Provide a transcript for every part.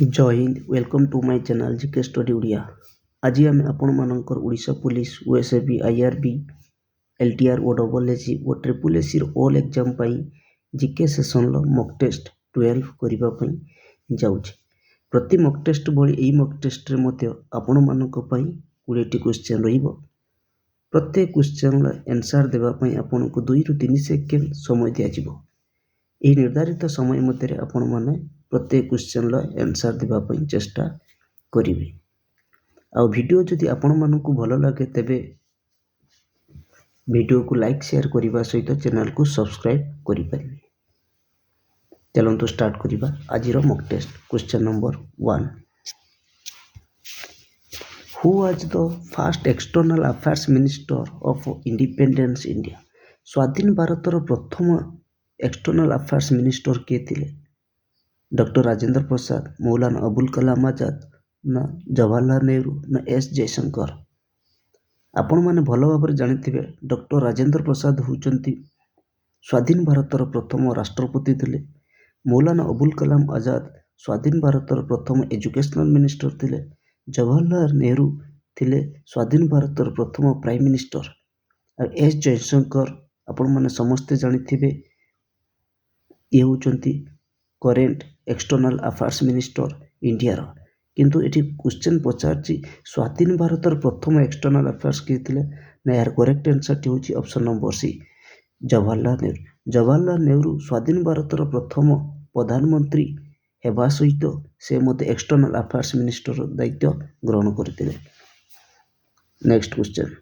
जय Hind welcome to my channel GK study Odia. आज आम आपणकर Odisha police OSAB IRB LTR ओ डबल एससी ओ triple SC all exam GK session mock test 12 करने जाऊँगी। प्रति मॉक टेस्ट भली यही मॉक टेस्ट रे आपण मानक 20टी क्वेश्चन रहिबो। प्रत्येक क्वेश्चन आंसर देवाई आपन को 2 ରୁ 3 सेकेंड समय दिज्व। यह निर्धारित समय मध्य आपण मैंने प्रत्येक क्वेश्चन आंसर देवाई चेष्टा करेंगे। आ वीडियो जदि आपण मानक भल लगे तेबे वीडियो को लाइक शेयर करने सहित चैनल को सब्सक्राइब करें। चलते स्टार्ट करवा आज mock test. Question number 1, who was the first external affairs minister of independence India. स्वाधीन भारतर प्रथम एक्सटर्नल अफेयर्स मिनिस्टर किए थे? डॉक्टर राजेंद्र प्रसाद, मौलाना अबुल कलाम आजाद, ना जवाहरलाल नेहरू, ना एस जयशंकर। आपण मैंने भल भाव जानी डॉक्टर राजेंद्र प्रसाद होउचंती स्वाधीन भारतर प्रथम राष्ट्रपति थे। मौलाना अबुल कलाम आजाद स्वाधीन भारतर प्रथम एजुकेशनल मिनिस्टर थे। जवाहरलाल नेहरू थे स्वाधीन भारतर प्रथम प्राइम मिनिस्टर। और एस जयशंकर आपण मैंने समस्ते जानी ये होउचंती current external affairs minister India. किंतु ये क्वेश्चन पचार स्वाधीन भारतर प्रथम एक्सटर्नल अफेयर्स किए थे ना? यार करेक्ट आंसर हूँ option number C, Jawaharlal Nehru. Jawaharlal Nehru स्वाधीन भारतर प्रथम प्रधानमंत्री हेबा सहित से मत एक्सटर्नल अफेयर्स मिनिस्टर दायित्व ग्रहण करते। Next question,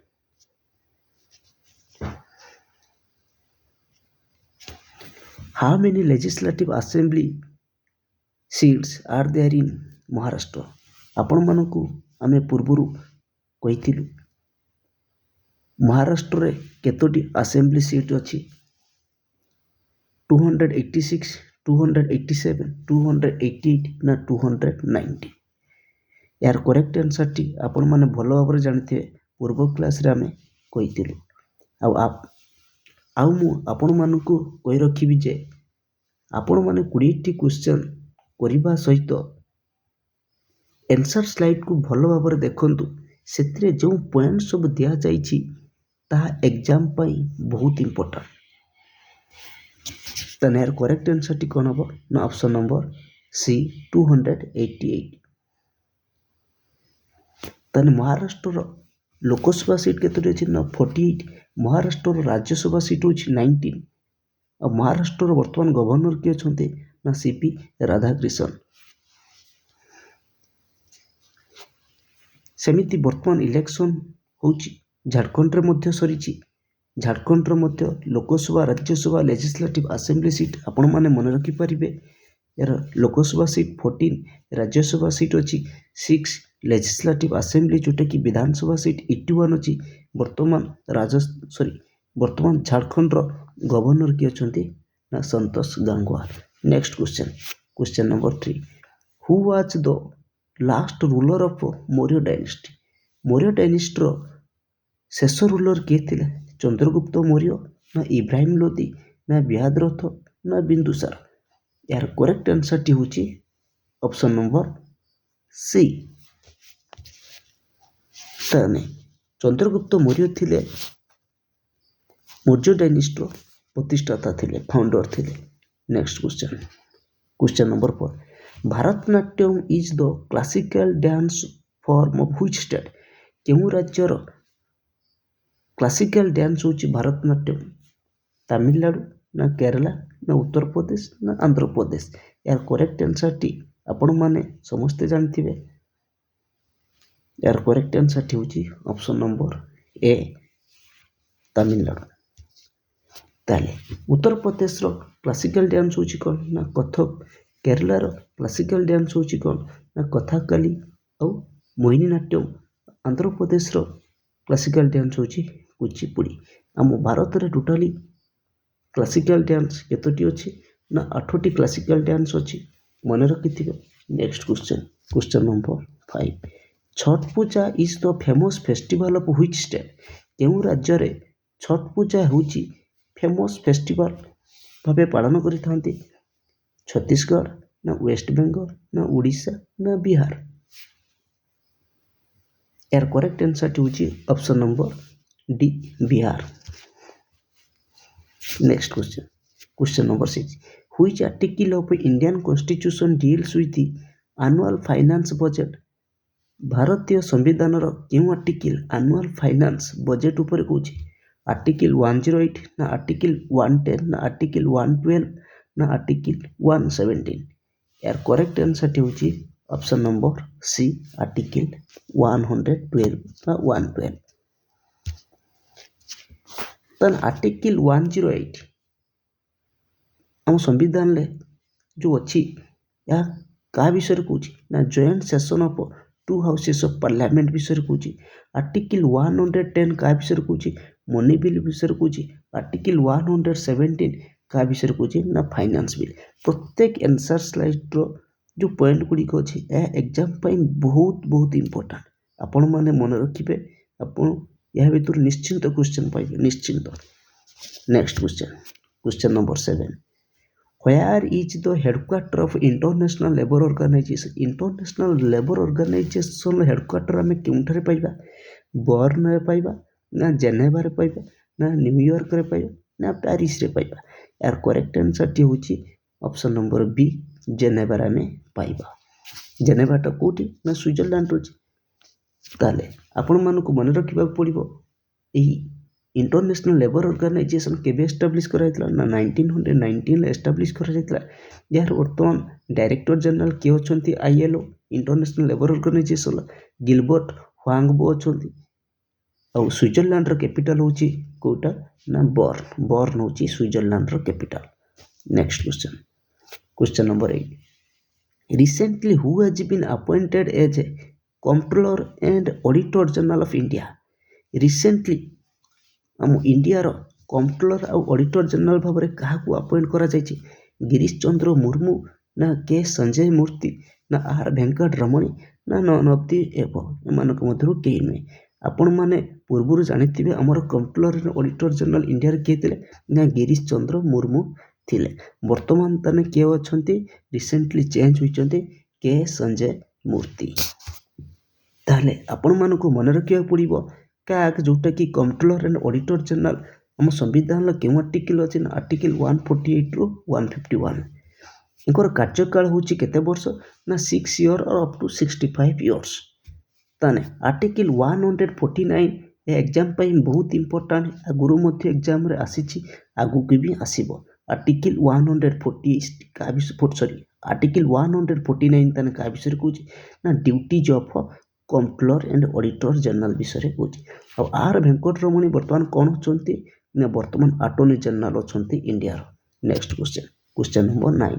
how many legislative assembly seats are there in Maharashtra. आपण मानक आमे पूर्वर कही महाराष्ट्र रे केतोटी असेंबली सीट अच्छी? 286, 287, 288 ना 290। यार करेक्ट आंसर टी आपण माने भल भाव जानी पूर्व क्लास रे आमे कही। आपण मानक कही रखी जे आपण माने 20टी क्वेश्चन करने सहित आंसर स्लाइड को भल भाव देखु। से जो पॉइंट सब दि जाइए ताहा एग्जाम पाई बहुत इंपोर्टेंट। ताने यार करेक्ट आंसर टी कौन हम ना? Option number C, 288। ताने महाराष्ट्र लोकसभा सीट केतोटी अछि ना? 48। महाराष्ट्र राज्यसभा सीट होछि 19। और महाराष्ट्र वर्तमान गवर्नर किए छथि ना? सीपी राधाकृष्णन। सेमिति वर्तमान इलेक्शन होछि झारखंड रे मध्य सरीछि। झारखंड रे मध्य Lok Sabha Rajya Sabha legislative assembly seat आपण माने मन रखि परिबे। यार लोकसभा सीट 14, राज्यसभा सीट अछि 6, लेजिस्लेटिव असेंबली जोटा कि विधानसभा सीट 81 अछि। वर्तमान झारखंड रो गवर्नर किए छथि ना? Santosh Gangwar. Next question, question number 3, who was the last ruler of Maurya dynasty. Maurya dynasty रो शेष रूलर किए थे? चंद्रगुप्त मौर्य, ना इब्राहिम लोदी, ना बृहद्रथ, ना बिंदुसार। यार करेक्ट आंसर टी होची ऑप्शन नंबर सी। ताने चंद्रगुप्त मौर्य थिले मौर्य डायनेस्टी प्रतिष्ठाता थिले, फाउंडर थिले। Next question, question number 4, Bharatanatyam is the classical dance form of which state. केउ राज्यर क्लासिकल डांस होची भारतनाट्यम? तमिलनाडु, ना केरला, ना उत्तर प्रदेश, ना आंध्र प्रदेश। यार करेक्ट आंसर टी आपण माने समस्ते जानथिबे। यार करेक्ट आंसर टी होची ऑप्शन नंबर ए, तमिलनाडु। ताले उत्तर प्रदेश रो क्लासिकल डांस होची कोन ना? कथक। केरला रो क्लासिकल डांस होची कोन ना? कथकली और मोहिनीनाट्यम। आंध्र प्रदेश रो क्लासिकल डांस होची कुचिपुड़ी। आम भारत रे टोटाली क्लासिकल डांस केतोटी अछि ना? 8टी क्लासिकल डांस अछि, मन रखिथिबे। Next question, question number 5, Chhath Puja is the famous festival of which state. केउ राज्य रे छठ पूजा होची फेमस फेस्टिवल भावे पालन करिथांती? छत्तीसगढ़, ନା ୱେଷ୍ଟ ବେଙ୍ଗଲ ନା ଓଡ଼ିଶା ନା ବିହାର। ଏହାର କରେକ୍ଟ ଆନ୍ସରଟି ହେଉଛି option number D Bihar. Next question number 6 which article of Indian Constitution deals with the annual finance budget। ଭାରତୀୟ ସମ୍ବିଧାନର କେଉଁ ଆର୍ଟିକିଲ ଆନୁଆଲ ଫାଇନାନ୍ସ ବଜେଟ୍ ଉପରେ କହୁଛି? ଆର୍ଟିକିଲ 108 ନା ଆର୍ଟିକିଲ 110 ନା ଆର୍ଟିକିଲ 112 ନା ଆର୍ଟିକିଲ 117। ଏହାର କରେକ୍ଟ ଆନ୍ସରଟି ହେଉଛି ଅପସନ୍ ନମ୍ବର ସି ଆର୍ଟିକିଲ 112 ବା 112। ତାହେଲେ ଆର୍ଟିକିଲ 108 ଆମ ସମ୍ବିଧାନରେ ଯେଉଁ ଅଛି ଏହା କାହା ବିଷୟରେ କହୁଛି? ନା joint session of two houses of parliament ବିଷୟରେ କହୁଛି। ଆର୍ଟିକିଲ 110 କାହା ବିଷୟରେ କହୁଛି? ମନି ବିଲ୍ ବିଷୟରେ କହୁଛି। ଆର୍ଟିକିଲ 117 କାହା ବିଷୟରେ କହୁଛି? ନା ଫାଇନାନ୍ସ ବିଲ୍। ପ୍ରତ୍ୟେକ ଆନ୍ସର ସ୍ଲାଇଡ୍ର ଯେଉଁ ପଏଣ୍ଟ ଗୁଡ଼ିକ ଅଛି ଏହା ଏକ୍ଜାମ ପାଇଁ ବହୁତ ଇମ୍ପୋର୍ଟାଣ୍ଟ। ଆପଣମାନେ ମନେ ରଖିବେ, ଆପଣ ଏହା ଭିତରୁ ନିଶ୍ଚିନ୍ତ କ୍ୱେଶ୍ଚନ ପାଇବେ, ନିଶ୍ଚିନ୍ତ। Next question number 7 Where is the headquarter of International Labour Organization? International Labour Organization headquarter ଆମେ କେଉଁଠାରେ ପାଇବା? ବର୍ନରେ ପାଇବା ନା ଜେନେଭାରେ ପାଇବା ନା ନ୍ୟୁୟର୍କରେ ପାଇବା ନା ପ୍ୟାରିସରେ ପାଇବା? ଏହାର କରେକ୍ଟ ଆନ୍ସରଟି ହେଉଛି ଅପସନ୍ ନମ୍ବର ବି ଜେନେଭାରେ ଆମେ ପାଇବା। ଜେନେଭାଟା କେଉଁଠି? ନା ସୁଇଜରଲ୍ୟାଣ୍ଡ ଅଛି। ତାହେଲେ ଆପଣମାନଙ୍କୁ ମନେ ରଖିବାକୁ ପଡ଼ିବ ଏହି ଇଣ୍ଟରନ୍ୟାସନାଲ ଲେବର ଅର୍ଗାନାଇଜେସନ କେବେ ଏଷ୍ଟାବ୍ଲିଶ କରାଯାଇଥିଲା? ନା 1919 ଏଷ୍ଟାବ୍ଲିଶ କରାଯାଇଥିଲା। ଯାହାର ବର୍ତ୍ତମାନ ଡାଇରେକ୍ଟର ଜେନେରାଲ କିଏ ଅଛନ୍ତି? ILO international labour organisation Gilbert Houngbo ଅଛନ୍ତି। ଆଉ ସୁଇଜରଲ୍ୟାଣ୍ଡର କ୍ୟାପିଟାଲ ହେଉଛି କେଉଁଟା? ନା ବର୍ନ ହେଉଛି ସୁଇଜରଲ୍ୟାଣ୍ଡର capital. Next question number 8 Recently who has been appointed as a Comptroller and Auditor General of India? Recently ଆମ ଇଣ୍ଡିଆର କମ୍ପ୍ଟ୍ରୋଲର ଆଉ ଅଡ଼ିଟର ଜେନେରାଲ ଭାବରେ କାହାକୁ ଆପଏଣ୍ଟ କରାଯାଇଛି? ଗିରୀଶ ଚନ୍ଦ୍ର ମୁର୍ମୁ ନା କେ ସଞ୍ଜୟ ମୂର୍ତ୍ତି ନା ଆର୍ ଭେଙ୍କଟ ରମଣୀ ନା ନନ୍ ଅଫ୍ ଦି ଏଭବ? ଏମାନଙ୍କ ମଧ୍ୟରୁ କେହି ନୁହେଁ। ଆପଣମାନେ ପୂର୍ବରୁ ଜାଣିଥିବେ ଆମର କମ୍ପ୍ଟ୍ରୋଲର ଆଣ୍ଡ ଅଡ଼ିଟର ଜେନେରାଲ ଇଣ୍ଡିଆରେ କିଏ ଥିଲେ? ନା ଗିରୀଶ ଚନ୍ଦ୍ର ମୁର୍ମୁ ଥିଲେ। ବର୍ତ୍ତମାନ ତାହେଲେ କିଏ ଅଛନ୍ତି? ରିସେଣ୍ଟଲି ଚେଞ୍ଜ ହୋଇଛନ୍ତି କେ ସଞ୍ଜୟ ମୂର୍ତ୍ତି। ତାହେଲେ ଆପଣମାନଙ୍କୁ ମନେ ରଖିବାକୁ ପଡ଼ିବ କାକ୍ ଯେଉଁଟାକି କମ୍ପ୍ଟ୍ରୋଲର ଆଣ୍ଡ ଅଡ଼ିଟର ଜେନେରାଲ ଆମ ସମ୍ବିଧାନର କେଉଁ ଆର୍ଟିକିଲ ଅଛି? ନା ଆର୍ଟିକିଲ 148ରୁ 151। ଏଙ୍କର କାର୍ଯ୍ୟକାଳ ହେଉଛି କେତେ ବର୍ଷ? ନା 6 ଇୟର ଅପ୍ ଟୁ 65 ଇୟର୍ସ। ତାହେଲେ ଆର୍ଟିକିଲ 149 ଏ ଏକ୍ଜାମ ପାଇଁ ବହୁତ ଇମ୍ପୋର୍ଟାଣ୍ଟ। ଆଗରୁ ମଧ୍ୟ ଏକ୍ଜାମରେ ଆସିଛି, ଆଗକୁ ବି ଆସିବ। ଆର୍ଟିକିଲ 149 ତାହେଲେ କାହା ବିଷୟରେ କହୁଛି? ନା duties of comptroller and auditor general ବିଷୟରେ କହୁଛି। ଆଉ ଆର୍ ଭେଙ୍କଟ ରମଣୀ ବର୍ତ୍ତମାନ କ'ଣ ଅଛନ୍ତି? ନା ବର୍ତ୍ତମାନ ଆଟର୍ଣ୍ଣି ଜେନେରାଲ ଅଛନ୍ତି ଇଣ୍ଡିଆର। Next question number 9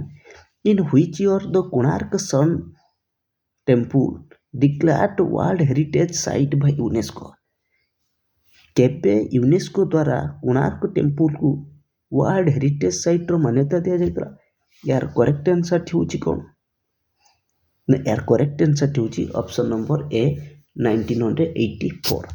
in which year the Konark sun temple declared world heritage site by UNESCO? କେବେ ୟୁନେସ୍କୋ ଦ୍ୱାରା କୋଣାର୍କ ଟେମ୍ପୁଲକୁ ୱାର୍ଲଡ ହେରିଟେଜ ସାଇଟ୍ର ମାନ୍ୟତା ଦିଆଯାଇଥିଲା? ଏହାର କରେକ୍ଟ ଆନ୍ସରଟି ହେଉଛି କ'ଣ? ନା ଏହାର କରେକ୍ଟ ଆନ୍ସରଟି ହେଉଛି ଅପସନ୍ ନମ୍ବର ଏ 1984।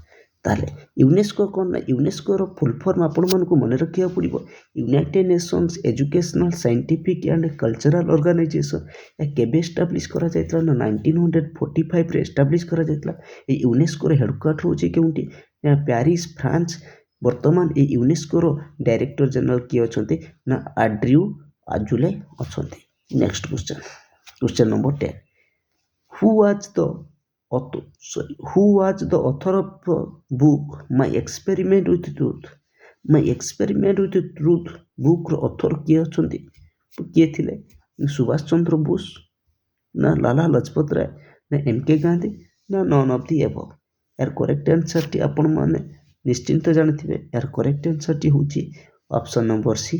ତାହେଲେ ୟୁନେସ୍କୋ କ'ଣ? ନା ୟୁନେସ୍କୋର ଫୁଲ୍ ଫର୍ମ ଆପଣମାନଙ୍କୁ ମନେ ରଖିବାକୁ ପଡ଼ିବ United nation's educational scientific and cultural organisation. ଏହା କେବେ ଏଷ୍ଟାବ୍ଲିଶ କରାଯାଇଥିଲା? ନା 1945ରେ ଏଷ୍ଟାବ୍ଲିଶ କରାଯାଇଥିଲା। ଏହି ୟୁନେସ୍କୋର ହେଡ଼କ୍ୱାର୍ଟର ହେଉଛି କେଉଁଠି? ନା ପ୍ୟାରିସ, ଫ୍ରାନ୍ସ। ବର୍ତ୍ତମାନ ଏହି ୟୁନେସ୍କୋର ଡାଇରେକ୍ଟର ଜେନେରାଲ କିଏ ଅଛନ୍ତି? ନା ଆଡ୍ରିଉ ଆଜୁଲେ ଅଛନ୍ତି। Next question number 10 Who was the author of the book My Experiment with Truth? My Experiment with Truth ବୁକ୍ର ଅଥର କିଏ ଅଛନ୍ତି? କିଏ ଥିଲେ? ସୁଭାଷ ଚନ୍ଦ୍ର ବୋଷ ନା ଲାଲା ଲଜପତ ରାୟ ନା MK ଗାନ୍ଧୀ ନା ନନ୍ ଅଫ୍ ଦି ଏଭବ? ଏହାର କରେକ୍ଟ ଆନ୍ସରଟି ଆପଣମାନେ ନିଶ୍ଚିନ୍ତ ଜାଣିଥିବେ। ଏହାର କରେକ୍ଟ ଆନ୍ସରଟି ହେଉଛି option number C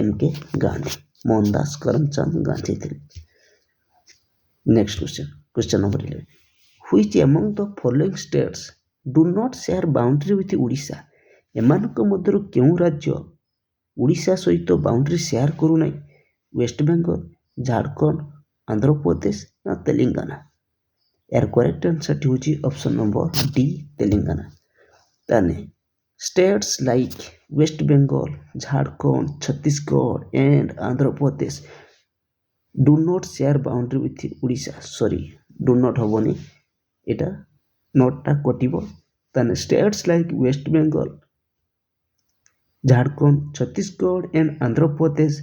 MK Gandhi. Mohandas Karamchand Gandhi ଥିଲେ। Next question number 11 Which among the following states do not share boundary with Odisha? ଏମାନଙ୍କ ମଧ୍ୟରୁ କେଉଁ ରାଜ୍ୟ ଓଡ଼ିଶା ସହିତ ବାଉଣ୍ଡ୍ରି ସେୟାର କରୁନାହିଁ? ୱେଷ୍ଟବେଙ୍ଗଲ, ଝାଡ଼ଖଣ୍ଡ, ଆନ୍ଧ୍ରପ୍ରଦେଶ ନା ତେଲେଙ୍ଗାନା? ଏହାର କରେକ୍ଟ ଆନ୍ସରଟି ହେଉଛି ଅପସନ୍ ନମ୍ବର ଡି ତେଲେଙ୍ଗାନା। ତାହେଲେ states like West Bengal, Jharkhand, Chhattisgarh and Andhra Pradesh do not share boundary with Odisha, sorry do not ହେବନି, ଏଇଟା ନଟ୍ଟା କଟିବ। ତାହେଲେ states like West Bengal, Jharkhand, Chhattisgarh and Andhra Pradesh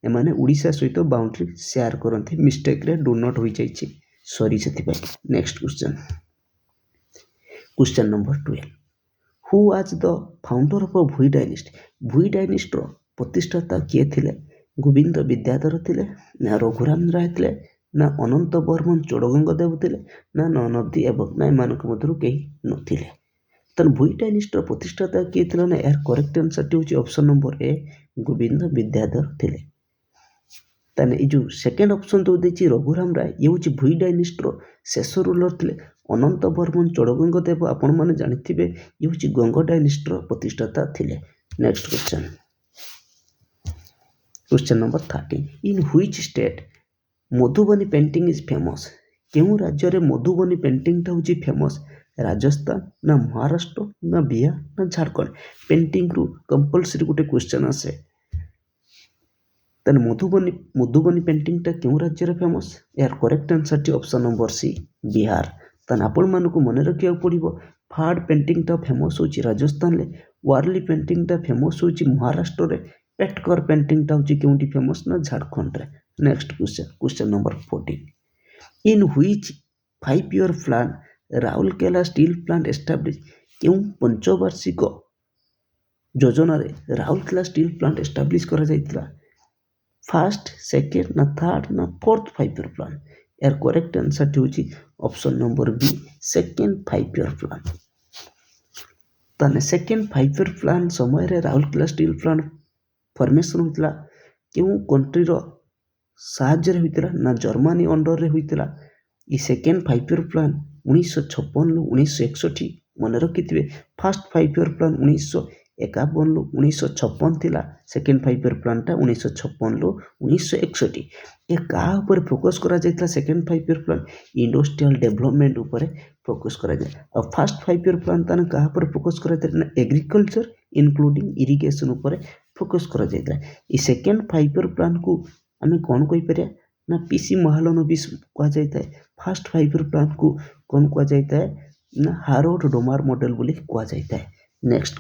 ଏମାନେ ଓଡ଼ିଶା ସହିତ ବାଉଣ୍ଡ୍ରି ସେୟାର କରନ୍ତି। ମିଷ୍ଟେକ୍ରେ ଡୁ ନଟ୍ ହୋଇଯାଇଛି, ସରି ସେଥିପାଇଁ। Next question number 12, who was the founder of Bhoi dynasty? Bhoi ଡାଇନେଷ୍ଟିର ପ୍ରତିଷ୍ଠାତା କିଏ ଥିଲେ? ଗୋବିନ୍ଦ ବିଦ୍ୟାଧର ଥିଲେ, ନା ରଘୁରାମ ରାୟ ଥିଲେ, ନା ଅନନ୍ତ ବର୍ମନ ଚୋଡ଼ଗଙ୍ଗ ଦେବ ଥିଲେ, ନା ନନ୍ ଅଫ୍ ଦି ଏବଭ୍, ନା ଏମାନଙ୍କ ମଧ୍ୟରୁ କେହି ନଥିଲେ। ତାହେଲେ ଭୋଇ ଡାଇନେଷ୍ଟିର ପ୍ରତିଷ୍ଠାତା କିଏ ଥିଲେ ନା ଏହାର କରେକ୍ଟ ଆନ୍ସରଟି ହେଉଛି option number A, Govind Vidyadhar ଥିଲେ। ତାହେଲେ ଏଇ ଯେଉଁ ସେକେଣ୍ଡ ଅପସନ୍ ଯେଉଁ ଦେଇଛି ରଘୁରାମ ରାୟ, ଇଏ ହେଉଛି ଭୋଇ ଡାଇନେଷ୍ଟିର ଶେଷ ରୁଲର ଥିଲେ। ଅନନ୍ତ ବର୍ମନ ଚୋଡ଼ଗଙ୍ଗ ଦେବ ଆପଣମାନେ ଜାଣିଥିବେ, ଇଏ ହେଉଛି ଗଙ୍ଗ ଡାଇନେଷ୍ଟିର ପ୍ରତିଷ୍ଠାତା ଥିଲେ। Next question number 13, in which state Madhubani painting is famous? କେଉଁ ରାଜ୍ୟରେ ମଧୁବନୀ ପେଣ୍ଟିଂଟା ହେଉଛି ଫେମସ୍? ରାଜସ୍ଥାନ, ନା ମହାରାଷ୍ଟ୍ର, ନା ବିହାର, ନା ଝାଡ଼ଖଣ୍ଡ? ପେଣ୍ଟିଂରୁ କମ୍ପଲସରି ଗୋଟେ କ୍ୱେଶ୍ଚନ୍ ଆସେ। ତାହେଲେ ମଧୁବନୀ ପେଣ୍ଟିଂଟା କେଉଁ ରାଜ୍ୟରେ ଫେମସ୍? ଏହାର କରେକ୍ଟ ଆନ୍ସରଟି ଅପସନ୍ ନମ୍ବର ସି, ବିହାର। ତାହେଲେ ଆପଣମାନଙ୍କୁ ମନେ ରଖିବାକୁ ପଡ଼ିବ, ଫାଡ଼ ପେଣ୍ଟିଂଟା ଫେମସ୍ ହେଉଛି ରାଜସ୍ଥାନରେ, ୱାର୍ଲି ପେଣ୍ଟିଂଟା ଫେମସ୍ ହେଉଛି ମହାରାଷ୍ଟ୍ରରେ, ପେଟକର ପେଣ୍ଟିଂଟା ହେଉଛି କେଉଁଠି ଫେମସ୍ ନା ଝାଡ଼ଖଣ୍ଡରେ। Next question number 14, in which 5-year plan Rourkela steel plant establish? କେଉଁ ପଞ୍ଚବାର୍ଷିକ ଯୋଜନାରେ ରାଉରକେଲା ଷ୍ଟିଲ୍ ପ୍ଲାଣ୍ଟ ଏଷ୍ଟାବ୍ଲିଶ କରାଯାଇଥିଲା? ଫାର୍ଷ୍ଟ, ସେକେଣ୍ଡ, ନା ଥାର୍ଡ଼, ନା ଫୋର୍ଥ 5-year ପ୍ଲାନ୍? ଏହାର କରେକ୍ଟ ଆନ୍ସରଟି ହେଉଛି ଅପସନ୍ ନମ୍ବର ବି, ସେକେଣ୍ଡ 5-year ପ୍ଲାନ୍। ତାହେଲେ ସେକେଣ୍ଡ 5-year ପ୍ଲାନ୍ ସମୟରେ ରାଉରକେଲା ଷ୍ଟିଲ୍ ପ୍ଲାଣ୍ଟ ଫର୍ମେସନ୍ ହୋଇଥିଲା। କେଉଁ କଣ୍ଟ୍ରିର ସାହାଯ୍ୟରେ ହୋଇଥିଲା ନା ଜର୍ମାନୀ ଅଣ୍ଡରରେ ହୋଇଥିଲା। ଏ ସେକେଣ୍ଡ 5-year ପ୍ଲାନ୍ 1956ରୁ 1961, ମନେ ରଖିଥିବେ। ଫାର୍ଷ୍ଟ 5-year ପ୍ଲାନ୍ 1951ରୁ 1956 ଥିଲା। Second 5-year ପ୍ଲାନ୍ଟା 1956ରୁ 1961। ଏ କାହା ଉପରେ ଫୋକସ୍ କରାଯାଇଥିଲା? Second 5-year plan industrial development ଉପରେ ଫୋକସ୍ କରାଯାଏ। ଆଉ ଫାର୍ଷ୍ଟ 5-year ପ୍ଲାନ୍ ତାହେଲେ କାହା ଉପରେ ଫୋକସ୍ କରାଯାଇଥିଲା ନା ଏଗ୍ରିକଲଚର ଇନକ୍ଲୁଡ଼ିଂ ଇରିଗେସନ୍ ଉପରେ ଫୋକସ୍ କରାଯାଇଥିଲା। ଏ ସେକେଣ୍ଡ 5-year ପ୍ଲାନ୍କୁ ଆମେ କ'ଣ କହିପାରିବା ନା ପିସି ମହାଲନୋବିସ୍ କୁହାଯାଇଥାଏ। ଫାର୍ଷ୍ଟ 5-year ପ୍ଲାନ୍କୁ କ'ଣ କୁହାଯାଇଥାଏ ନା ହାରୋଲ୍ଡ ଡୋମାର ମଡେଲ ବୋଲି କୁହାଯାଇଥାଏ। Next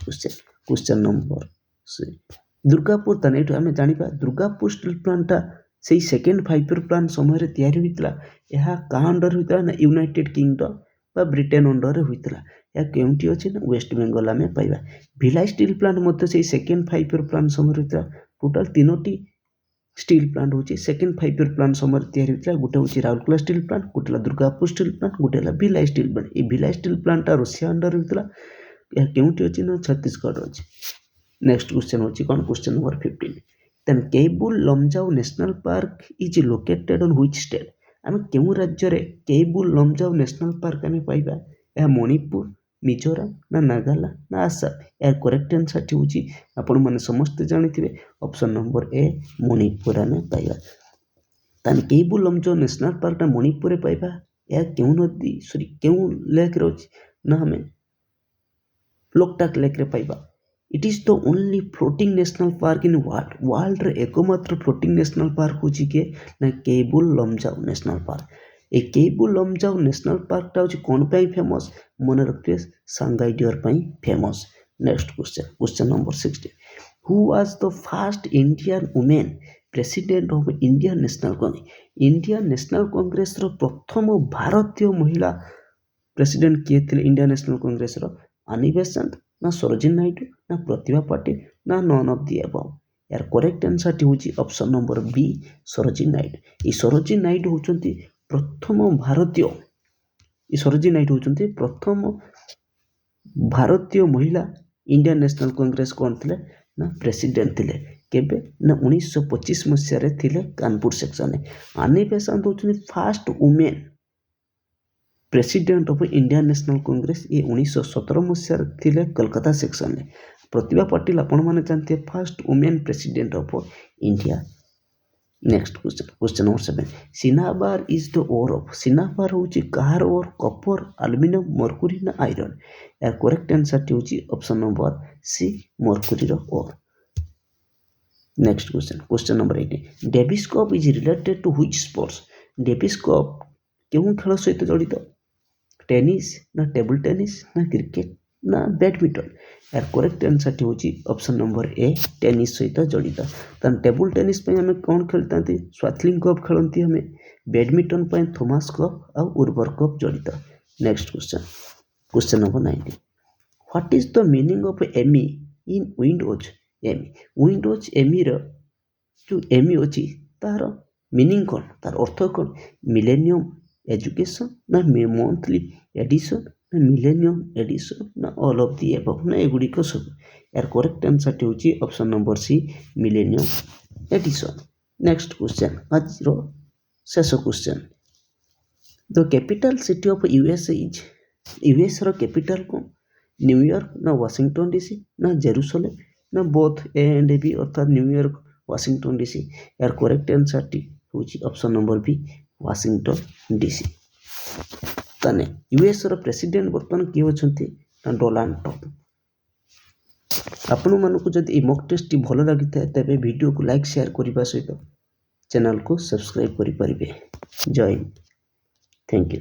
question number 6, Durgapur. ତାହେଲେ ଏଇଠୁ ଆମେ ଜାଣିବା ଦୁର୍ଗାପୁର ଷ୍ଟିଲ୍ ପ୍ଲାଣ୍ଟଟା ସେଇ ସେକେଣ୍ଡ 5-year ପ୍ଲାନ୍ ସମୟରେ ତିଆରି ହୋଇଥିଲା। ଏହା କାହା ଅଣ୍ଡରରେ ହୋଇଥିଲା ନା ୟୁନାଇଟେଡ୍ କିଙ୍ଗଡମ୍ ବା ବ୍ରିଟେନ ଅଣ୍ଡରରେ ହୋଇଥିଲା। ଏହା କେଉଁଠି ଅଛି ନା ୱେଷ୍ଟ ବେଙ୍ଗଲ ଆମେ ପାଇବା। ଭିଲାଇ ଷ୍ଟିଲ୍ ପ୍ଲାଣ୍ଟ ମଧ୍ୟ ସେଇ ସେକେଣ୍ଡ 5-year ପ୍ଲାନ୍ ସମୟରେ ହୋଇଥିଲା। ଟୋଟାଲ 3ଟି ଷ୍ଟିଲ୍ ପ୍ଲାଣ୍ଟ ହେଉଛି ସେକେଣ୍ଡ 5-year ପ୍ଲାନ୍ ସମୟରେ ତିଆରି ହୋଇଥିଲା। ଗୋଟେ ହେଉଛି ରାଉରକେଲା ଷ୍ଟିଲ୍ ପ୍ଲାଣ୍ଟ, ଗୋଟେ ହେଲା ଦୁର୍ଗାପୁର ଷ୍ଟିଲ୍ ପ୍ଲାଣ୍ଟ, ଗୋଟେ ହେଲା ଭିଲାଇ ଷ୍ଟିଲ୍ ପ୍ଲାଣ୍ଟ। এই ଭିଲାଇ ଷ୍ଟିଲ୍ ପ୍ଲାଣ୍ଟଟା ରୁଷିଆ ଅଣ୍ଡରରେ ହୋଇଥିଲା। ଏହା କେଉଁଠି ଅଛି ନା ଛତିଶଗଡ଼ ଅଛି। ନେକ୍ସଟ କ୍ୱେଶ୍ଚନ୍ ହେଉଛି କ'ଣ? Question number 15, then Keibul Lamjao national park is located on which state? ଆମେ କେଉଁ ରାଜ୍ୟରେ କେବୁଲ ଲମଜାଉ ନ୍ୟାସନାଲ ପାର୍କ ଆମେ ପାଇବା? ଏହା ମଣିପୁର, ମିଜୋରାମ, ନା ନାଗାଲାଣ୍ଡ, ନା ଆସାମ? ଏହାର କରେକ୍ଟ ଆନ୍ସରଟି ହେଉଛି ଆପଣମାନେ ସମସ୍ତେ ଜାଣିଥିବେ ଅପସନ୍ ନମ୍ବର ଏ, ମଣିପୁର ଆମେ ପାଇବା। ତାହେଲେ କେବୁଲ ଲମଜାଉ ନ୍ୟାସନାଲ ପାର୍କଟା ମଣିପୁରରେ ପାଇବା। ଏହା କେଉଁ ଲେକ୍ରେ ଅଛି ନା ଆମେ ଲୋକଟାକ ଲେକ୍ରେ ପାଇବା। It is the only floating national park in world. ୱାର୍ଲଡର ଏକମାତ୍ର ଫ୍ଲୋଟିଂ ନ୍ୟାସନାଲ ପାର୍କ ହେଉଛି କିଏ ନା କେବୁଲ ଲମଜାଉ ନ୍ୟାସନାଲ ପାର୍କ। এই କେବୁଲ ଲମଜାଉ ନ୍ୟାସନାଲ ପାର୍କଟା ହେଉଛି କ'ଣ ପାଇଁ ଫେମସ୍? ମନେ ରଖିଥିବେ, ସାଙ୍ଗାଇ ଡିଅର ପାଇଁ famous. Next question number 16, who was the first Indian woman president of Indian national congress? Indian national କଂଗ୍ରେସର ପ୍ରଥମ ଭାରତୀୟ ମହିଳା ପ୍ରେସିଡେଣ୍ଟ କିଏ ଥିଲେ ଇଣ୍ଡିଆନ୍ ନ୍ୟାସନାଲ କଂଗ୍ରେସର? ଆନି ବେସାନ୍ତ, ନା ସରୋଜିନୀ ନାଇଡୁ, ନା ପ୍ରତିଭା ପାଟିଲ, ନା ନନ୍ ଅଫ୍ ଦି ଏବଭ୍? ଏହାର କରେକ୍ଟ ଆନ୍ସରଟି ହେଉଛି ଅପସନ୍ ନମ୍ବର ବି, ସରୋଜିନୀ ନାଇଡୁ। এই ସରୋଜିନୀ ନାଇଡୁ ହେଉଛନ୍ତି ପ୍ରଥମ ଭାରତୀୟ ମହିଳା ଇଣ୍ଡିଆନ୍ ନ୍ୟାସନାଲ କଂଗ୍ରେସ କ'ଣ ଥିଲେ ନା ପ୍ରେସିଡେଣ୍ଟ ଥିଲେ। କେବେ ନା 1925 ମସିହାରେ ଥିଲେ କାନପୁର ସେକ୍ସନରେ। ଆନି ବେସାନ୍ତ ହେଉଛନ୍ତି first woman president of Indian national congress. ଏ 1917 ମସିହାରେ ଥିଲେ କଲକାତା ସେକ୍ସନରେ। ପ୍ରତିଭା ପାଟିଲ ଆପଣମାନେ ଜାଣିଥିବେ first woman president of India. Next question number 7, cinnabar is the ore of? Cinnabar ହେଉଛି କାହାର ଓର୍? କପର, ଆଲୁମିନିୟମ, ମର୍କୁରୀ, ନା ଆଇରନ୍? ଏହାର କରେକ୍ଟ ଆନ୍ସରଟି ହେଉଛି ଅପସନ୍ ନମ୍ବର ସି, ମର୍କୁରୀର ore. Next question number 18 Davis cup is related to which sports Davis cup केउं खेल सहित जड़ित टेनिस ना टेबल टेनिस ना क्रिकेट ना बैडमिंटन यार करेक्ट आंसर टी होची ऑप्शन नंबर ए टेनिस सहित जड़ित तन टेबल टेनिस पे हमें कौन खेलता स्वाथलिंग कप खेलती हमें बैडमिंटन पे थॉमस कप और उर्वर कप जड़ित next question number 19 what is the meaning of ME in Windows ME रो जो एमी अच्छी तार मीनिंग कौन तार अर्थ कौन मिलेनियम एजुकेशन ना मंथली एडिशन ना मिलेनियम एडिशन ना ऑल ऑफ दी एबव ना एगुड़िक सब यार करेक्ट आंसर टी होची option number C millennium edition next question आज रो शेष question the capital city of US is US रो कैपिटल कौन न्यूयॉर्क ना वाशिंगटन डीसी ना जेरूसलेम ना बोथ ए एंड बी अर्थात न्यूयॉर्क वाशिंगटन डीसी यार करेक्ट आंसर टी होची option number B Washington DC ताने यूएस रो प्रेसिडेंट वर्तमान किए अछंती ना डोनाल्ड ट्रम्प आपण मानकु जदि ए मॉक टेस्ट भल लगी था तबे वीडियो को लाइक शेयर करबा सहित चैनल को सब्सक्राइब करि परिबे जय हिंद थैंक यू।